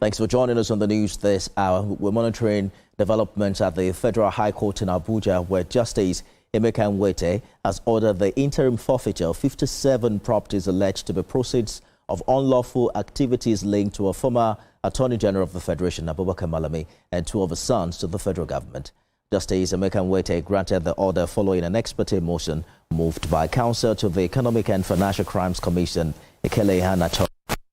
Thanks for joining us on the news this hour. We're monitoring developments at the Federal High Court in Abuja, where Justice Abubakar Malami has ordered the interim forfeiture of 57 properties alleged to be proceeds of unlawful activities linked to a former Attorney General of the Federation, Abubakar Malami, and two of his sons to the federal government. Justice Abubakar Malami granted the order following an ex parte motion moved by counsel to the Economic and Financial Crimes Commission, Ekele Hanacho.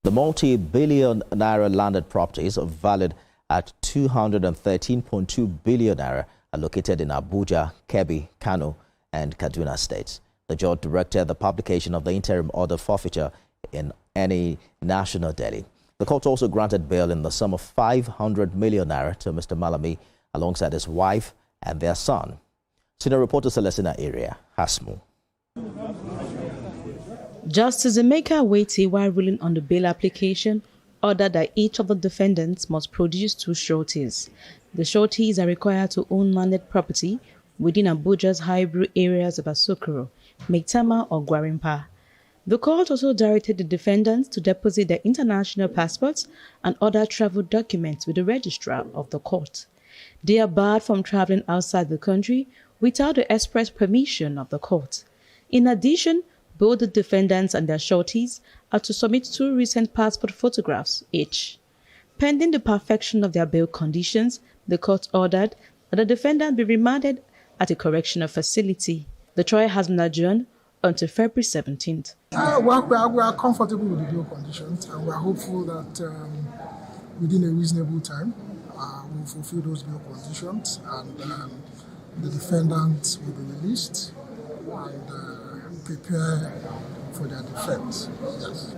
The multi-billion naira landed properties valued at 213.2 billion naira are located in Abuja, Kebbi, Kano, and Kaduna states. The judge directed the publication of the interim order forfeiture in any national daily. The court also granted bail in the sum of 500 million naira to Mr. Malami alongside his wife and their son. Senior reporter Celestina Area has more. Justice Emeka Waiti, while ruling on the bail application, ordered that each of the defendants must produce two sureties. The sureties are required to own landed property within Abuja's high-brew areas of Asokoro, Maitama or Gwarimpa. The court also directed the defendants to deposit their international passports and other travel documents with the registrar of the court. They are barred from traveling outside the country without the express permission of the court. In addition, both the defendants and their sureties are to submit 2 recent passport photographs each. Pending the perfection of their bail conditions, the court ordered that the defendant be remanded at a correctional facility. The trial has been adjourned until February 17th. We are comfortable with the bail conditions, and we are hopeful that within a reasonable time we will fulfill those bail conditions, and the defendants will be released and prepare for their defense. Yes.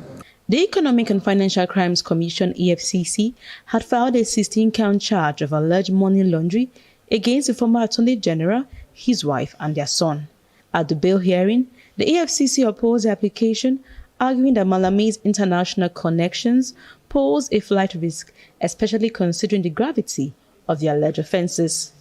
The Economic and Financial Crimes Commission, EFCC, had filed a 16-count charge of alleged money laundering against the former Attorney General, his wife, and their son. At the bail hearing, the EFCC opposed the application, arguing that Malami's international connections pose a flight risk, especially considering the gravity of the alleged offences.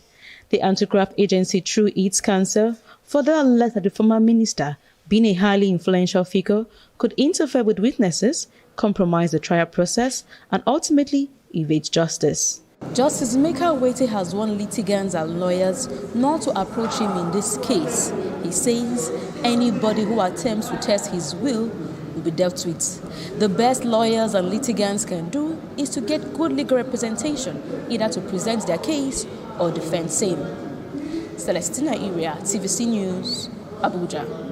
The anti-graft agency, through its counsel, further alleged that the former minister, being a highly influential figure, could interfere with witnesses, compromise the trial process, and ultimately evade justice. Justice Emeka Waiti has warned litigants and lawyers not to approach him in this case. He says anybody who attempts to test his will be dealt with. The best lawyers and litigants can do is to get good legal representation, either to present their case or defend same. Celestina Area, TVC News, Abuja.